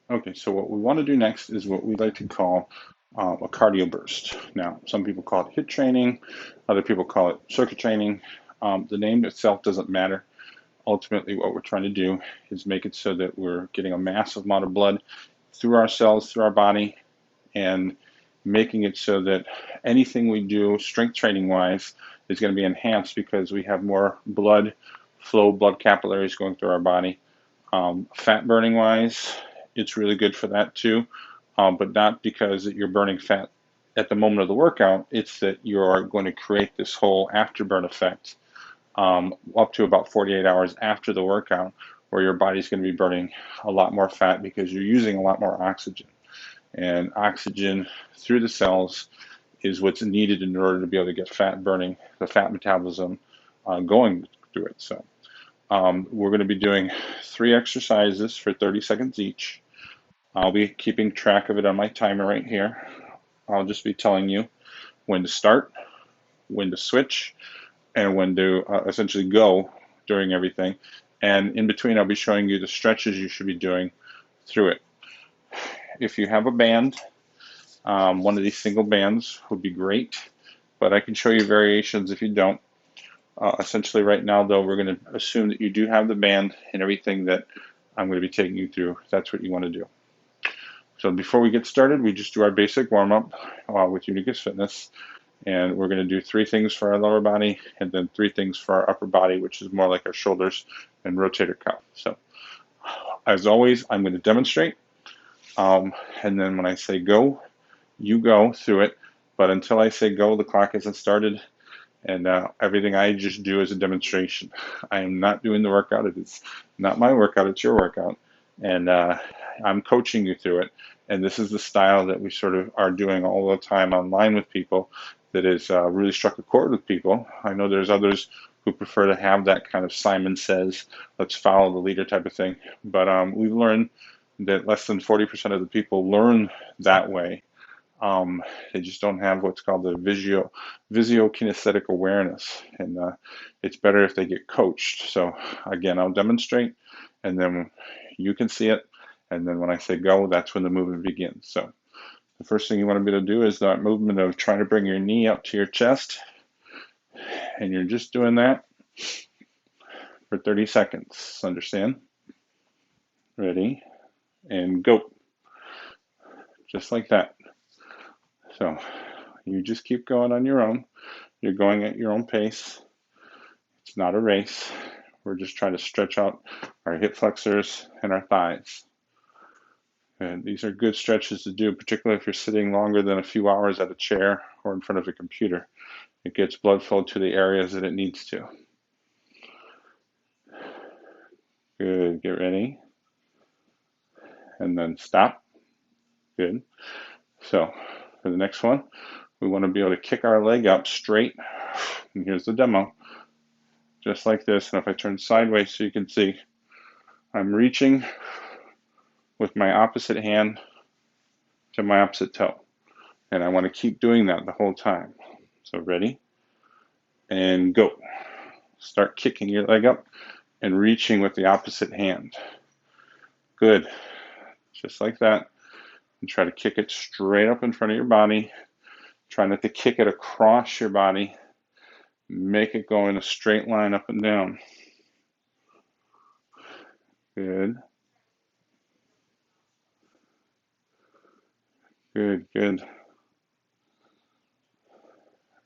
Okay, so what we want to do next is what we like to call a cardio burst. Now, some people call it HIIT training, other people call it circuit training. The name itself doesn't matter. Ultimately, what we're trying to do is make it so that we're getting a massive amount of blood through our cells, through our body, and making it so that anything we do strength training wise is going to be enhanced because we have more blood flow, blood capillaries going through our body. Fat burning wise, it's really good for that too, but not because that you're burning fat at the moment of the workout. It's that you're going to create this whole afterburn effect up to about 48 hours after the workout, where your body's going to be burning a lot more fat because you're using a lot more oxygen. And oxygen through the cells is what's needed in order to be able to get fat burning, the fat metabolism going through it. So we're going to be doing 3 exercises for 30 seconds each. I'll be keeping track of it on my timer right here. I'll just be telling you when to start, when to switch, and when to essentially go during everything. And in between, I'll be showing you the stretches you should be doing through it. If you have a band, one of these single bands would be great, but I can show you variations if you don't. Essentially, right now, though, we're going to assume that you do have the band and everything that I'm going to be taking you through. If that's what you want to do. So before we get started, we just do our basic warm-up with Unicus Fitness. And we're going to do 3 things for our lower body and then 3 things for our upper body, which is more like our shoulders and rotator cuff. So as always, I'm going to demonstrate. And then when I say go, you go through it. But until I say go, the clock isn't started. And everything I just do is a demonstration. I am not doing the workout. It is not my workout. It's your workout. And I'm coaching you through it. And this is the style that we sort of are doing all the time online with people that has really struck a chord with people. I know there's others who prefer to have that kind of Simon Says, let's follow the leader type of thing. But we've learned that less than 40% of the people learn that way. They just don't have what's called the visio-kinesthetic awareness, and it's better if they get coached. So again, I'll demonstrate, and then you can see it, and then when I say go, that's when the movement begins. So the first thing you want to be able to do is that movement of trying to bring your knee up to your chest, and you're just doing that for 30 seconds. Understand? Ready? And go. Just like that. So you just keep going on your own. You're going at your own pace. It's not a race. We're just trying to stretch out our hip flexors and our thighs. And these are good stretches to do, particularly if you're sitting longer than a few hours at a chair or in front of a computer. It gets blood flow to the areas that it needs to. Good. Get ready. And then stop. Good. So for the next one, we want to be able to kick our leg up straight. And here's the demo. Just like this. And if I turn sideways so you can see, I'm reaching with my opposite hand to my opposite toe. And I want to keep doing that the whole time. So ready? And go. Start kicking your leg up and reaching with the opposite hand. Good. Just like that. And try to kick it straight up in front of your body. Try not to kick it across your body. Make it go in a straight line up and down. Good. Good, good.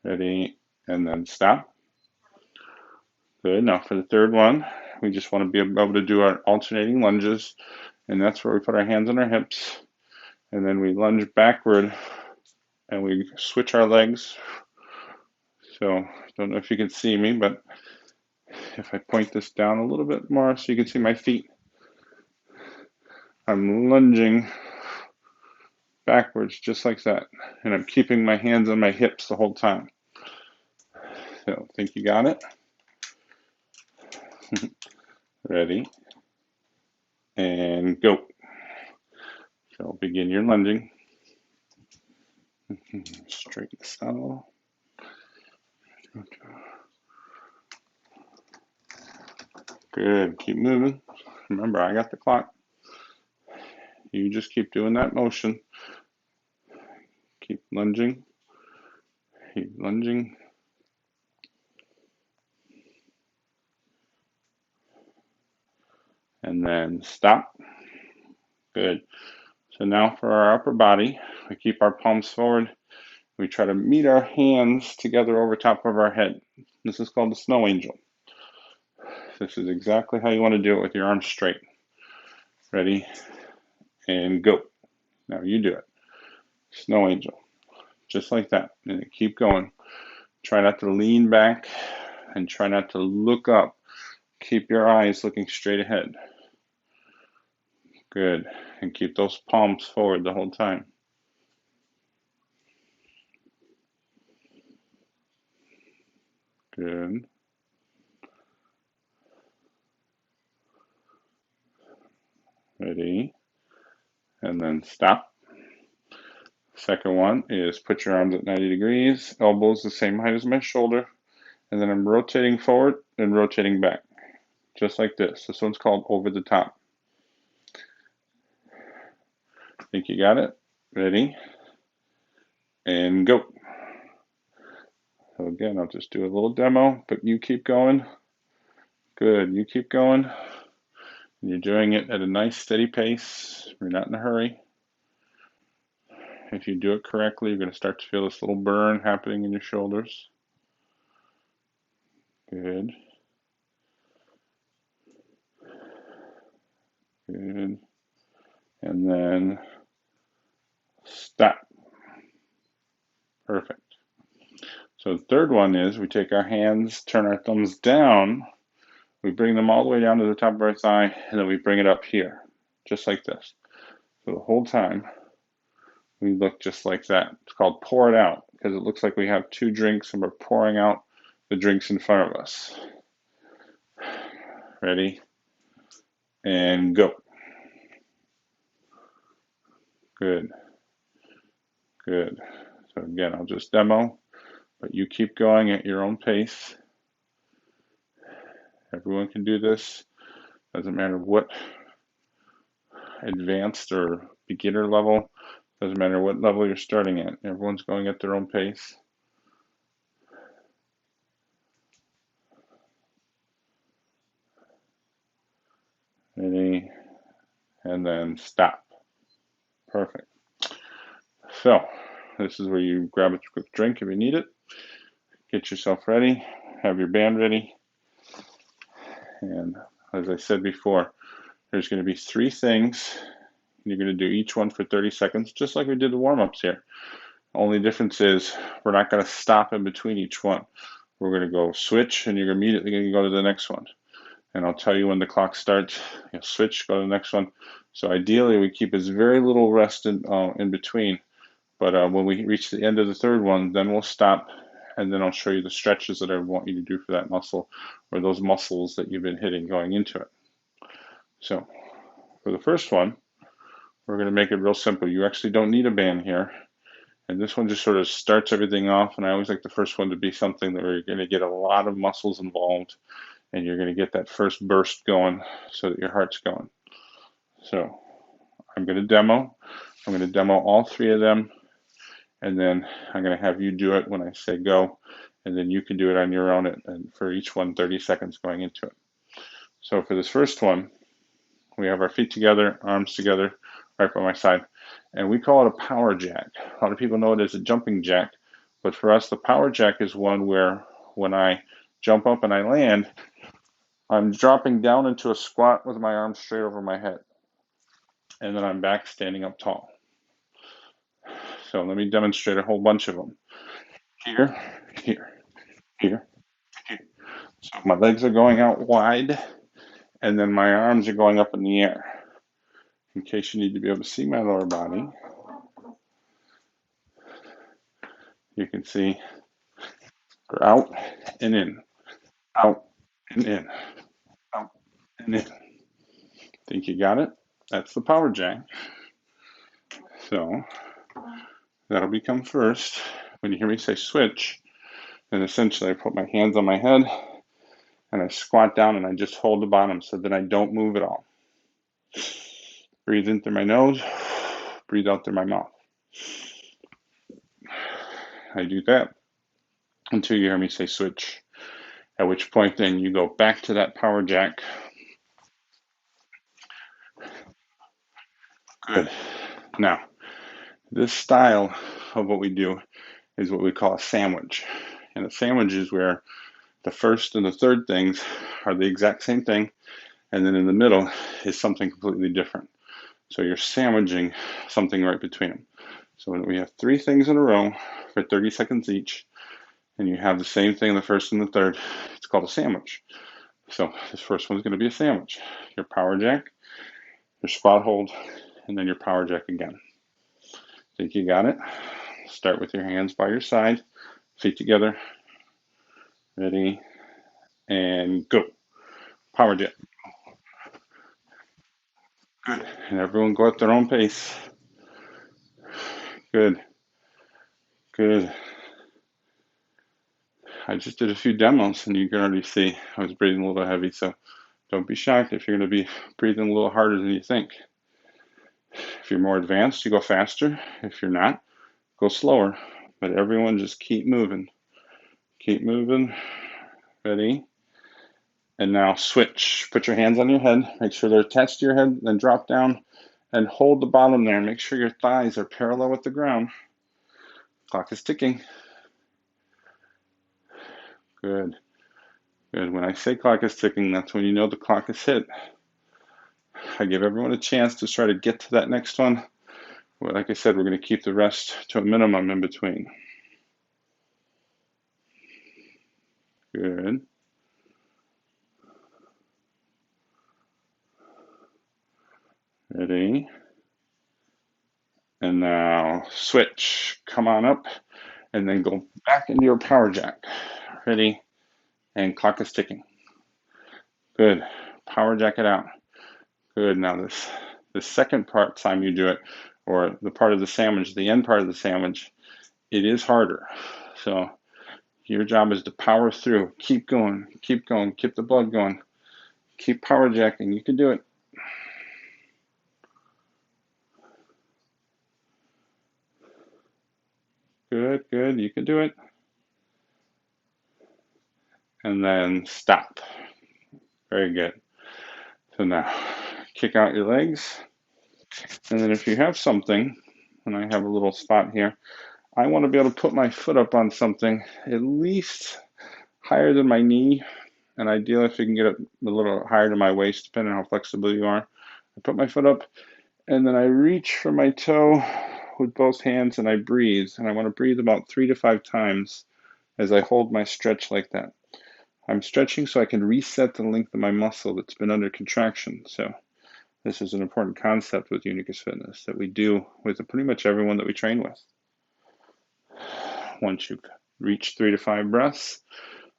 Ready, and then stop. Good. Now for the third one, we just want to be able to do our alternating lunges, and that's where we put our hands on our hips, and then we lunge backward, and we switch our legs. So I don't know if you can see me, but if I point this down a little bit more so you can see my feet, I'm lunging backwards just like that, and I'm keeping my hands on my hips the whole time. So I think you got it. Ready, and go. So begin your lunging. Straighten this out a little. Good. Keep moving. Remember, I got the clock. You just keep doing that motion. Keep lunging. Keep lunging. And then stop. Good. So now for our upper body, we keep our palms forward. We try to meet our hands together over top of our head. This is called the snow angel. This is exactly how you want to do it with your arms straight. Ready? And go. Now you do it. Snow angel. Just like that. And keep going. Try not to lean back and try not to look up. Keep your eyes looking straight ahead. Good. And keep those palms forward the whole time. Good. Ready? And then stop. Second one is put your arms at 90 degrees, elbows the same height as my shoulder, and then I'm rotating forward and rotating back, just like this. This one's called over the top. Think you got it? Ready? And go. So again, I'll just do a little demo, but you keep going. Good, you keep going. And you're doing it at a nice steady pace. You're not in a hurry. If you do it correctly, you're going to start to feel this little burn happening in your shoulders. Good. Good. And then stop. Perfect. So the third one is we take our hands, turn our thumbs down, we bring them all the way down to the top of our thigh, and then we bring it up here, just like this. So the whole time, we look just like that. It's called pour it out, because it looks like we have two drinks and we're pouring out the drinks in front of us. Ready? And go. Good. Good. So again, I'll just demo, but you keep going at your own pace. Everyone can do this. Doesn't matter what advanced or beginner level. Doesn't matter what level you're starting at. Everyone's going at their own pace. Ready? And then stop. Perfect. So, this is where you grab a quick drink if you need it. Get yourself ready. Have your band ready. And as I said before, there's going to be three things. You're going to do each one for 30 seconds, just like we did the warm-ups here. Only difference is we're not going to stop in between each one. We're going to go switch, and you're immediately going to go to the next one. And I'll tell you when the clock starts. You'll switch, go to the next one. So ideally, we keep as very little rest in between. But when we reach the end of the third one, then we'll stop, and then I'll show you the stretches that I want you to do for that muscle, or those muscles that you've been hitting going into it. So for the first one, we're going to make it real simple. You actually don't need a band here. And this one just sort of starts everything off. And I always like the first one to be something that we're going to get a lot of muscles involved. And you're going to get that first burst going so that your heart's going. So I'm going to demo. I'm going to demo all three of them. And then I'm going to have you do it when I say go. And then you can do it on your own, and for each one, 30 seconds going into it. So for this first one, we have our feet together, arms together, right by my side. And we call it a power jack. A lot of people know it as a jumping jack. But for us, the power jack is one where when I jump up and I land, I'm dropping down into a squat with my arms straight over my head. And then I'm back standing up tall. So let me demonstrate a whole bunch of them. Here, here, here, here. So my legs are going out wide, and then my arms are going up in the air. In case you need to be able to see my lower body, you can see they're out and in, out and in, out and in. Think you got it? That's the power jack. So that'll become first. When you hear me say switch, then essentially I put my hands on my head and I squat down and I just hold the bottom so that I don't move at all. Breathe in through my nose, breathe out through my mouth. I do that until you hear me say switch, at which point then you go back to that power jack. Good. Now, this style of what we do is what we call a sandwich. And a sandwich is where the first and the third things are the exact same thing, and then in the middle is something completely different. So you're sandwiching something right between them. So when we have three things in a row for 30 seconds each, and you have the same thing in the first and the third, it's called a sandwich. So this first one's going to be a sandwich. Your power jack, your squat hold, and then your power jack again. Think you got it? Start with your hands by your side, feet together. Ready, and go. Power jack. Good. And everyone go at their own pace. Good. Good. I just did a few demos and you can already see I was breathing a little heavy, so don't be shocked if you're going to be breathing a little harder than you think. If you're more advanced, you go faster. If you're not, go slower. But everyone just keep moving. Keep moving. Ready? And now switch. Put your hands on your head. Make sure they're attached to your head. Then drop down and hold the bottom there. Make sure your thighs are parallel with the ground. Clock is ticking. Good. Good. When I say clock is ticking, that's when you know the clock is hit. I give everyone a chance to try to get to that next one. Well, like I said, we're going to keep the rest to a minimum in between. Good. Ready? And now switch. Come on up and then go back into your power jack. Ready? And clock is ticking. Good. Power jack it out. Good. Now the second part time you do it, or the part of the sandwich, the end part of the sandwich, it is harder. So your job is to power through. Keep going. Keep going. Keep the blood going. Keep power jacking. You can do it. Good, good. You can do it. And then stop. Very good. So now kick out your legs. And then if you have something, and I have a little spot here, I want to be able to put my foot up on something at least higher than my knee, and ideally if you can get it a little higher than my waist, depending on how flexible you are. I put my foot up, and then I reach for my toe with both hands, and I breathe. And I want to breathe about 3 to 5 times as I hold my stretch like that. I'm stretching so I can reset the length of my muscle that's been under contraction. So this is an important concept with Unicus Fitness that we do with pretty much everyone that we train with. Once you've reached 3 to 5 breaths,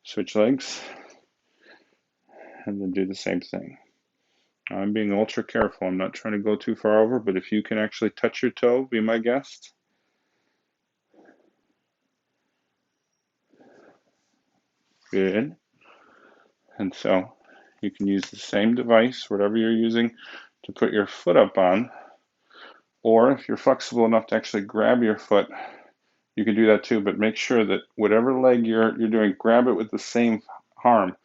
switch legs, and then do the same thing. I'm being ultra careful. I'm not trying to go too far over, but if you can actually touch your toe, be my guest. Good. And so you can use the same device, whatever you're using, to put your foot up on. Or if you're flexible enough to actually grab your foot, you can do that too, but make sure that whatever leg you're doing, grab it with the same arm.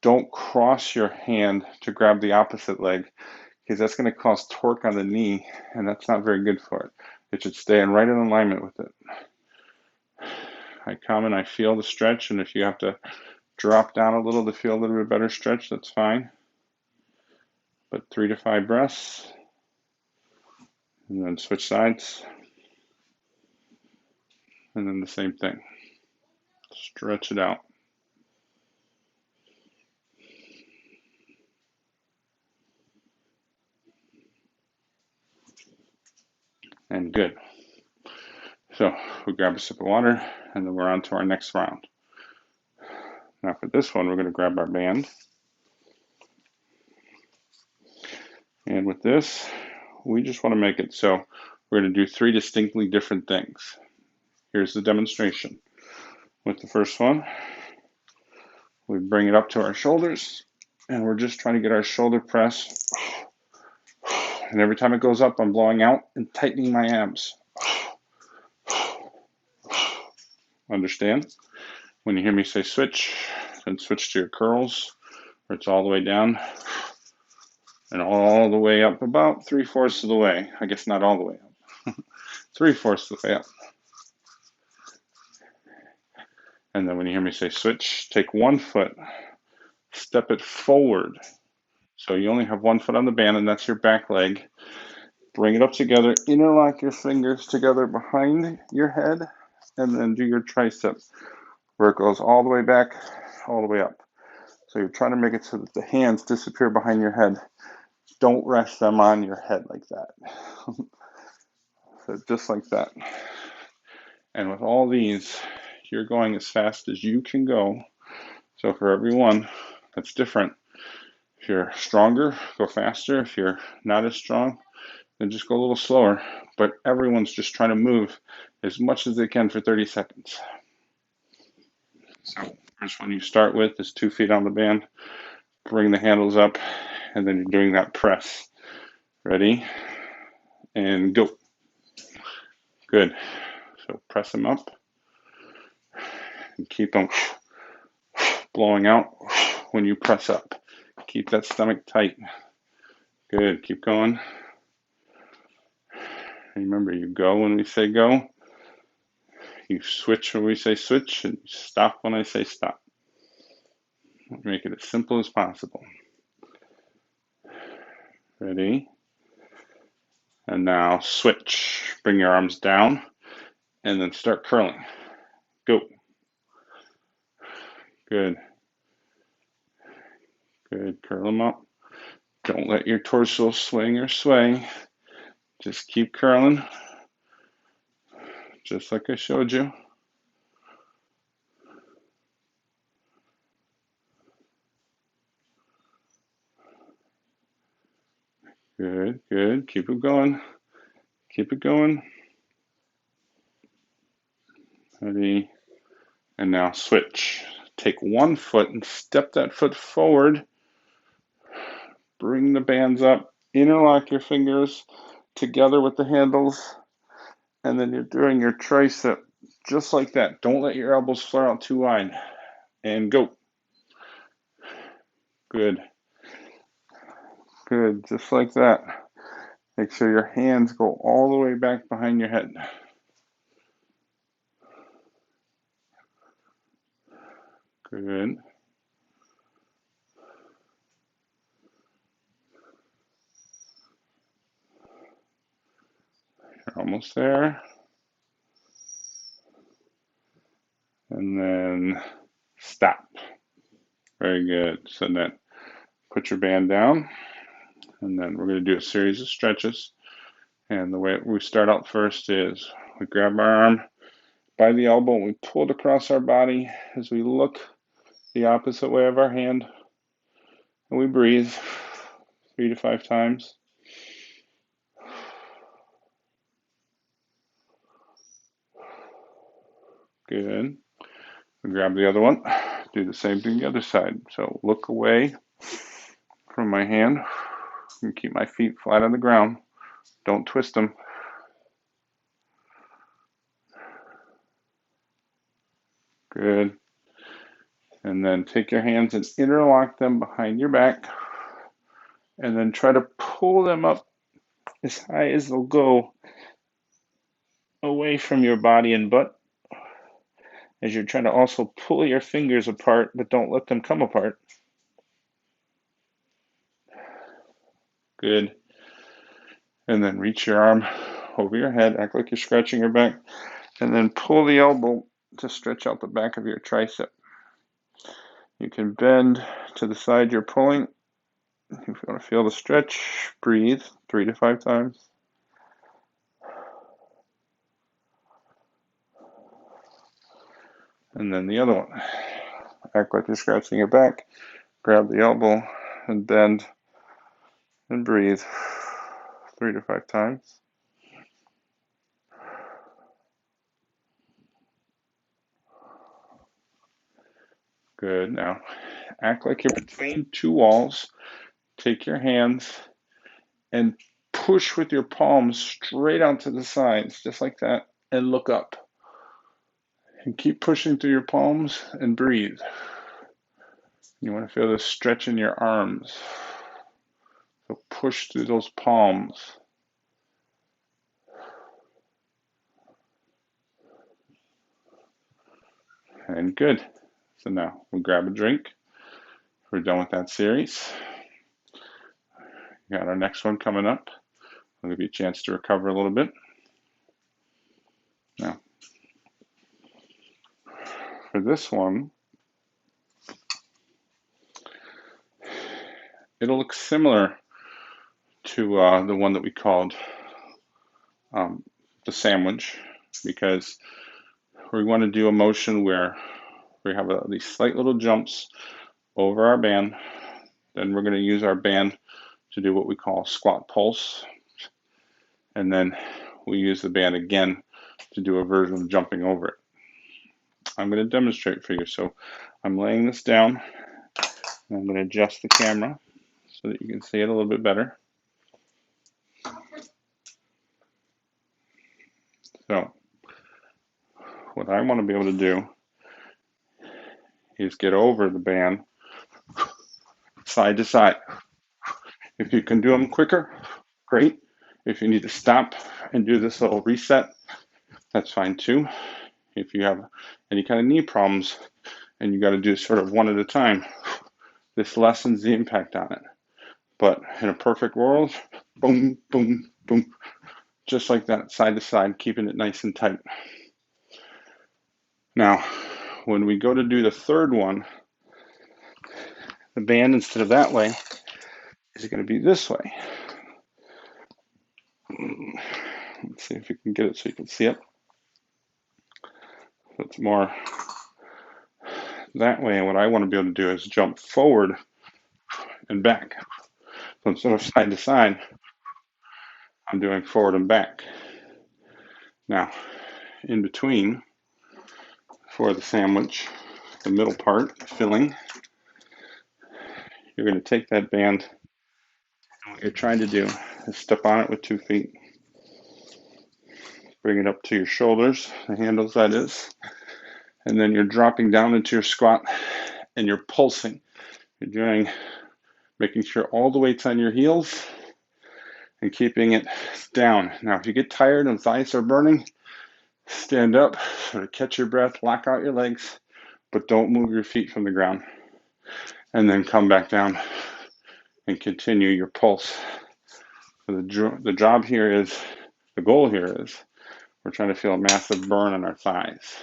Don't cross your hand to grab the opposite leg, because that's going to cause torque on the knee, and that's not very good for it. It should stay right in alignment with it. I come and I feel the stretch, and if you have to drop down a little to feel a little bit better stretch, that's fine. But 3 to 5 breaths, and then switch sides, and then the same thing. Stretch it out. And good. So we grab a sip of water, and then we're on to our next round. Now for this one, we're going to grab our band. And with this, we just want to make it so we're going to do 3 distinctly different things. Here's the demonstration. With the first one, we bring it up to our shoulders, and we're just trying to get our shoulder press And every time it goes up, I'm blowing out and tightening my abs. Understand? When you hear me say switch, then switch to your curls, where it's all the way down and all the way up, about 3/4 of the way. I guess not all the way up. 3/4 of the way up. And then when you hear me say switch, take one foot, step it forward. So you only have one foot on the band, and that's your back leg. Bring it up together, interlock your fingers together behind your head, and then do your tricep, where it goes all the way back, all the way up. So you're trying to make it so that the hands disappear behind your head. Don't rest them on your head like that. So just like that. And with all these, you're going as fast as you can go. So for everyone, that's different. If you're stronger, go faster. If you're not as strong, then just go a little slower. But everyone's just trying to move as much as they can for 30 seconds. So first one you start with is 2 feet on the band. Bring the handles up, and then you're doing that press. Ready? And go. Good. So press them up and keep them blowing out when you press up. Keep that stomach tight. Good. Keep going. Remember, you go when we say go. You switch when we say switch, and you stop when I say stop. Make it as simple as possible. Ready? And now switch. Bring your arms down and then start curling. Go. Good. Good. Curl them up. Don't let your torso swing or sway. Just keep curling, just like I showed you. Good, good. Keep it going. Keep it going. Ready? And now switch. Take one foot and step that foot forward. Bring the bands up. Interlock your fingers together with the handles. And then you're doing your tricep just like that. Don't let your elbows flare out too wide. And go. Good. Good. Just like that. Make sure your hands go all the way back behind your head. Good. You're almost there. And then stop. Very good. So then put your band down, and then we're going to do a series of stretches. And the way we start out first is we grab our arm by the elbow and we pull it across our body as we look the opposite way of our hand. And we breathe 3 to 5 times. Good. We grab the other one. Do the same thing the other side. So look away from my hand and keep my feet flat on the ground. Don't twist them. Good. And then take your hands and interlock them behind your back. And then try to pull them up as high as they'll go away from your body and butt. As you're trying to also pull your fingers apart, but don't let them come apart. Good. And then reach your arm over your head, act like you're scratching your back, and then pull the elbow to stretch out the back of your tricep. You can bend to the side you're pulling. If you want to feel the stretch, breathe 3 to 5 times. And then the other one. Act like you're scratching your back. Grab the elbow and bend and breathe 3 to 5 times. Good. Now, act like you're between two walls. Take your hands and push with your palms straight out to the sides, just like that, and look up. And keep pushing through your palms and breathe. You want to feel this stretch in your arms. So push through those palms. And good. So now we'll grab a drink. We're done with that series. We got our next one coming up. I'll give you a chance to recover a little bit. Now, for this one, it'll look similar to the one that we called the sandwich, because we want to do a motion where we have these slight little jumps over our band. Then we're going to use our band to do what we call squat pulse. And then we use the band again to do a version of jumping over it. I'm going to demonstrate for you. So I'm laying this down, and I'm going to adjust the camera so that you can see it a little bit better. So what I want to be able to do is get over the band side to side. If you can do them quicker, great. If you need to stop and do this little reset, that's fine too. If you have any kind of knee problems and you got to do sort of one at a time, this lessens the impact on it. But in a perfect world, boom, boom, boom, just like that, side to side, keeping it nice and tight. Now, when we go to do the third one, the band, instead of that way, is going to be this way. Let's see if we can get it so you can see it. So it's more that way, and what I want to be able to do is jump forward and back. So instead of side to side, I'm doing forward and back. Now, in between, for the sandwich, the middle part, the filling, you're going to take that band, and what you're trying to do is step on it with 2 feet. Bring it up to your shoulders, the handles that is, and then you're dropping down into your squat, and you're pulsing. You're making sure all the weight's on your heels and keeping it down. Now, if you get tired and thighs are burning, stand up, sort of catch your breath, lock out your legs, but don't move your feet from the ground. And then come back down and continue your pulse. So the job here is, the goal here is, we're trying to feel a massive burn on our thighs.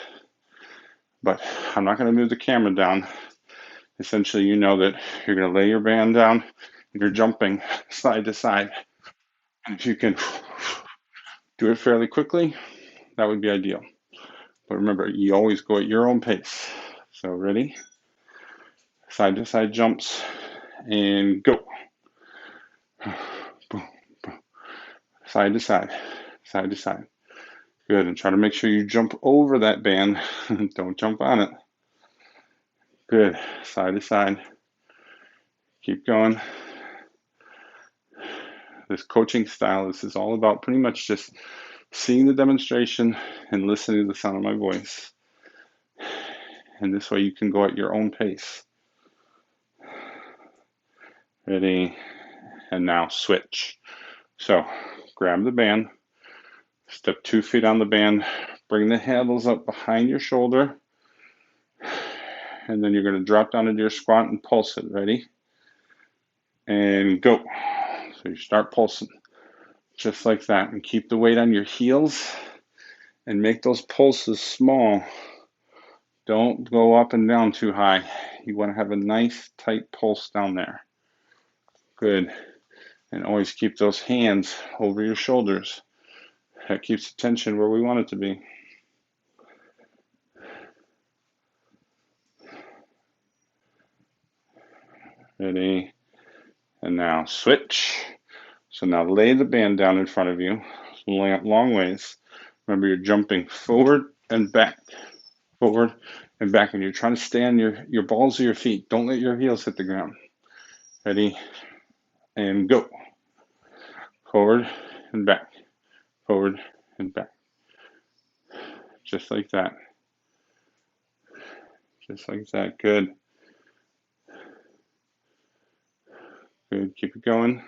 But I'm not going to move the camera down. Essentially, you know that you're going to lay your band down and you're jumping side to side. And if you can do it fairly quickly, that would be ideal. But remember, you always go at your own pace. So ready? Side to side jumps and go. Boom, boom. Side to side, side to side. Good, and try to make sure you jump over that band. Don't jump on it. Good, side to side. Keep going. This coaching style, this is all about pretty much just seeing the demonstration and listening to the sound of my voice. And this way you can go at your own pace. Ready, and now switch. So grab the band, step 2 feet on the band, bring the handles up behind your shoulder, and then you're going to drop down into your squat and pulse it. Ready? And go. So you start pulsing just like that, and keep the weight on your heels and make those pulses small. Don't go up and down too high. You want to have a nice tight pulse down there. Good. And always keep those hands over your shoulders. That keeps the tension where we want it to be. Ready? And now switch. So now lay the band down in front of you, long ways. Remember, you're jumping forward and back, and you're trying to stay on your balls of your feet. Don't let your heels hit the ground. Ready? And go. Forward and back, forward and back. Just like that. Just like that. Good. Good. Keep it going.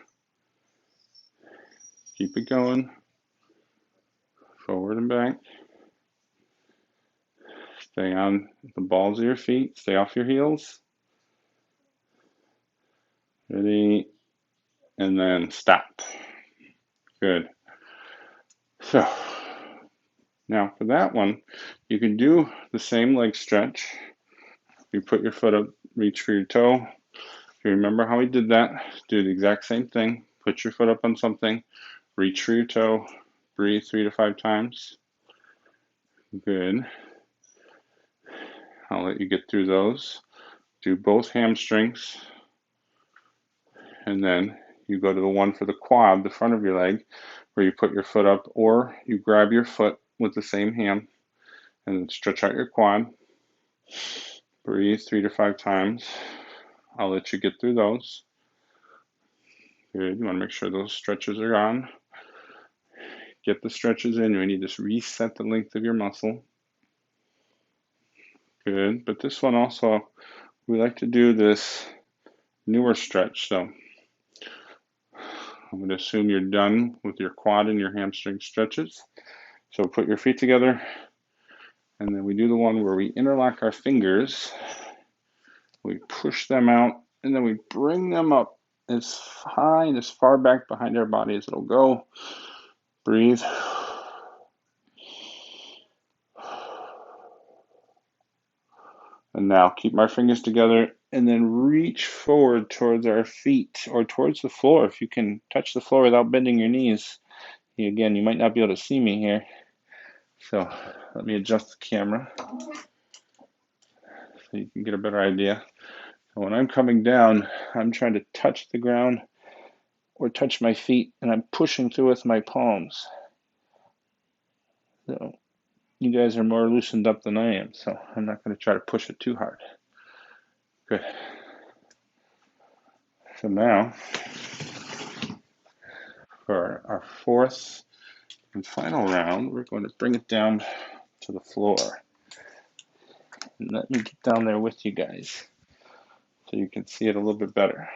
Keep it going. Forward and back. Stay on the balls of your feet. Stay off your heels. Ready. And then stop. Good. So now for that one, you can do the same leg stretch. You put your foot up, reach for your toe. If you remember how we did that, do the exact same thing. Put your foot up on something, reach for your toe, breathe 3 to 5 times. Good. I'll let you get through those. Do both hamstrings. And then you go to the one for the quad, the front of your leg, where you put your foot up, or you grab your foot with the same hand and then stretch out your quad. Breathe 3 to 5 times. I'll let you get through those. Good. You want to make sure those stretches are on. Get the stretches in. We need to reset the length of your muscle. Good. But this one also, we like to do this newer stretch. So I'm going to assume you're done with your quad and your hamstring stretches. So put your feet together, and then we do the one where we interlock our fingers. We push them out, and then we bring them up as high and as far back behind our body as it'll go. Breathe. And now keep my fingers together and then reach forward towards our feet or towards the floor. If you can touch the floor without bending your knees. Again, you might not be able to see me here. So let me adjust the camera so you can get a better idea. So when I'm coming down, I'm trying to touch the ground or touch my feet, and I'm pushing through with my palms. So you guys are more loosened up than I am, so I'm not going to try to push it too hard. Good. So now, for our fourth and final round, we're going to bring it down to the floor. And let me get down there with you guys so you can see it a little bit better.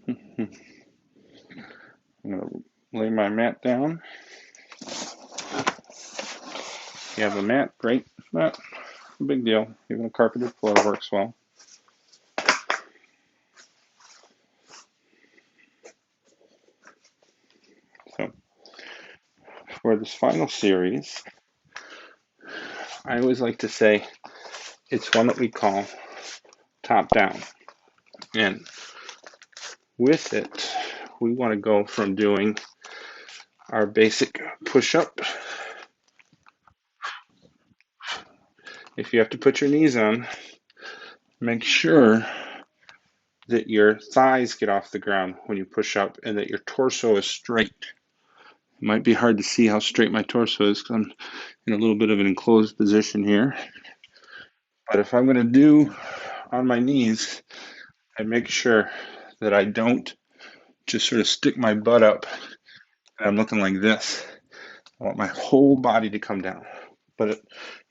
I'm going to lay my mat down. If you have a mat, great. If not, a big deal. Even a carpeted floor works well. So, for this final series, I always like to say it's one that we call top down. And with it, we want to go from doing our basic push-up. If you have to put your knees on, make sure that your thighs get off the ground when you push up and that your torso is straight. It might be hard to see how straight my torso is because I'm in a little bit of an enclosed position here. But if I'm going to do on my knees, I make sure that I don't just sort of stick my butt up and I'm looking like this. I want my whole body to come down. But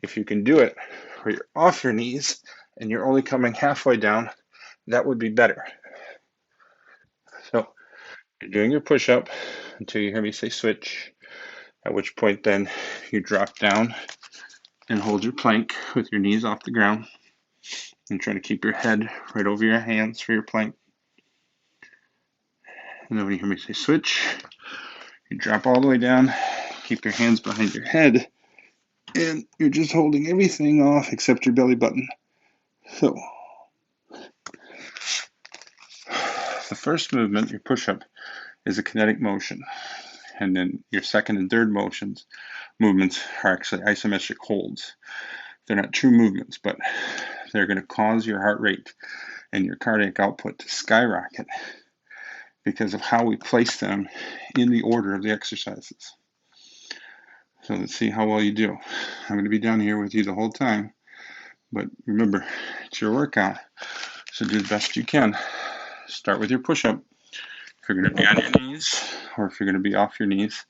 if you can do it where you're off your knees and you're only coming halfway down, that would be better. So you're doing your push-up until you hear me say switch, at which point then you drop down and hold your plank with your knees off the ground and try to keep your head right over your hands for your plank. And then when you hear me say switch, you drop all the way down, keep your hands behind your head, and you're just holding everything off except your belly button. So the first movement, your push-up, is a kinetic motion. And then your second and third movements are actually isometric holds. They're not true movements, but they're going to cause your heart rate and your cardiac output to skyrocket because of how we place them in the order of the exercises. So let's see how well you do. I'm going to be down here with you the whole time, but remember, it's your workout. So do the best you can. Start with your push-up. If you're going to be on your knees or if you're going to be off your knees,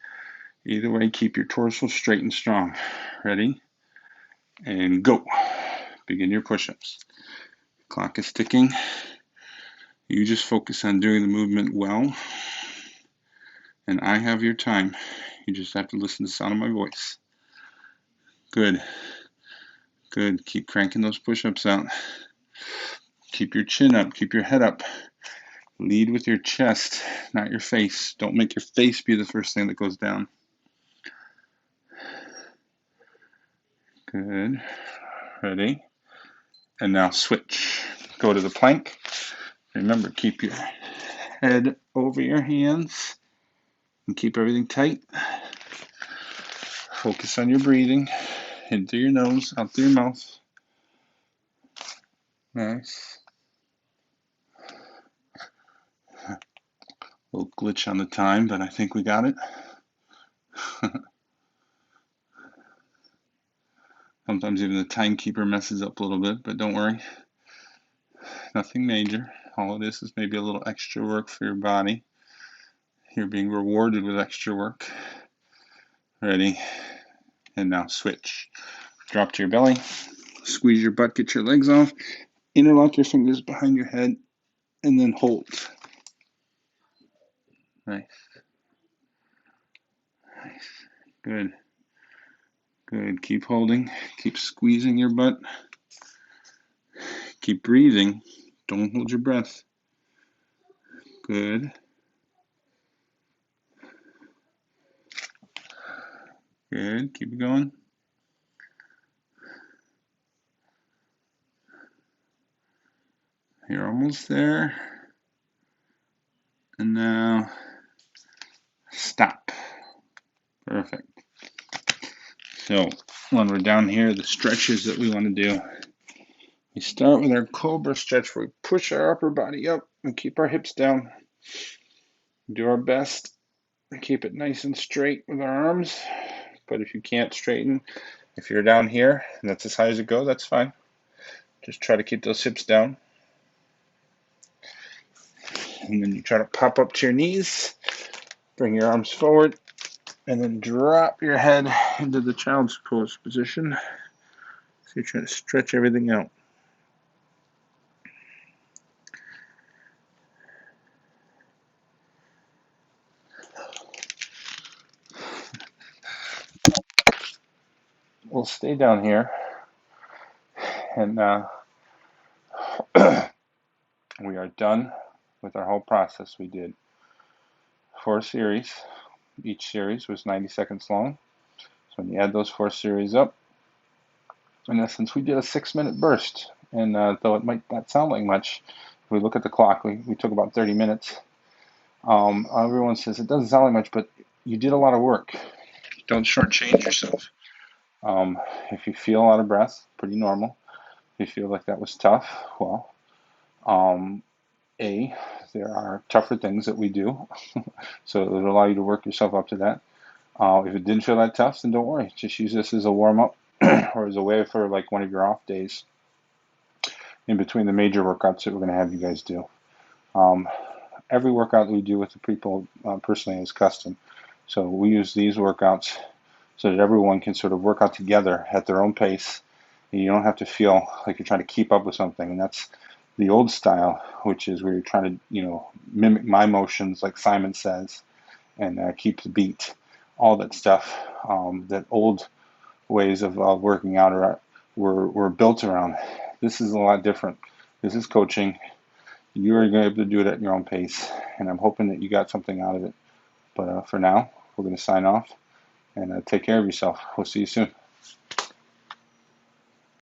either way, keep your torso straight and strong. Ready? And go. Begin your push-ups. Clock is ticking. You just focus on doing the movement well. And I have your time. You just have to listen to the sound of my voice. Good. Good. Keep cranking those push-ups out. Keep your chin up. Keep your head up. Lead with your chest, not your face. Don't make your face be the first thing that goes down. Good. Ready? And now switch. Go to the plank. Remember, keep your head over your hands and keep everything tight. Focus on your breathing. In through your nose, out through your mouth. Nice. A little glitch on the time, but I think we got it. Sometimes even the timekeeper messes up a little bit, but don't worry. Nothing major. All it is maybe a little extra work for your body. You're being rewarded with extra work. Ready? And now switch. Drop to your belly. Squeeze your butt, get your legs off. Interlock your fingers behind your head, and then hold. Nice. Nice. Good. Good. Keep holding. Keep squeezing your butt. Keep breathing. Don't hold your breath. Good. Good. Keep it going. You're almost there. And now stop. Perfect. So when we're down here, the stretches that we want to do. We start with our Cobra Stretch where we push our upper body up and keep our hips down. Do our best to keep it nice and straight with our arms. But if you can't straighten, if you're down here and that's as high as it goes, that's fine. Just try to keep those hips down. And then you try to pop up to your knees, bring your arms forward, and then drop your head into the child's pose position. So you're trying to stretch everything out. We'll stay down here, and we are done with our whole process. We did 4 series. Each series was 90 seconds long. So when you add those 4 series up, in essence, we did a 6-minute burst. And though it might not sound like much, if we look at the clock, we took about 30 minutes. Everyone says it doesn't sound like much, but you did a lot of work. Don't shortchange yourself. If you feel out of breath, pretty normal. If you feel like that was tough, well, there are tougher things that we do, so it will allow you to work yourself up to that. If it didn't feel that tough, then don't worry. Just use this as a warm-up or as a way for like one of your off days in between the major workouts that we're going to have you guys do. Every workout that we do with the people personally is custom. So we use these workouts so that everyone can sort of work out together at their own pace. And you don't have to feel like you're trying to keep up with something. And that's the old style, which is where you're trying to, mimic my motions, like Simon says, and keep the beat. All that stuff that old ways of working out were built around. This is a lot different. This is coaching. You're going to be able to do it at your own pace, and I'm hoping that you got something out of it. But for now, we're going to sign off, and take care of yourself. We'll see you soon.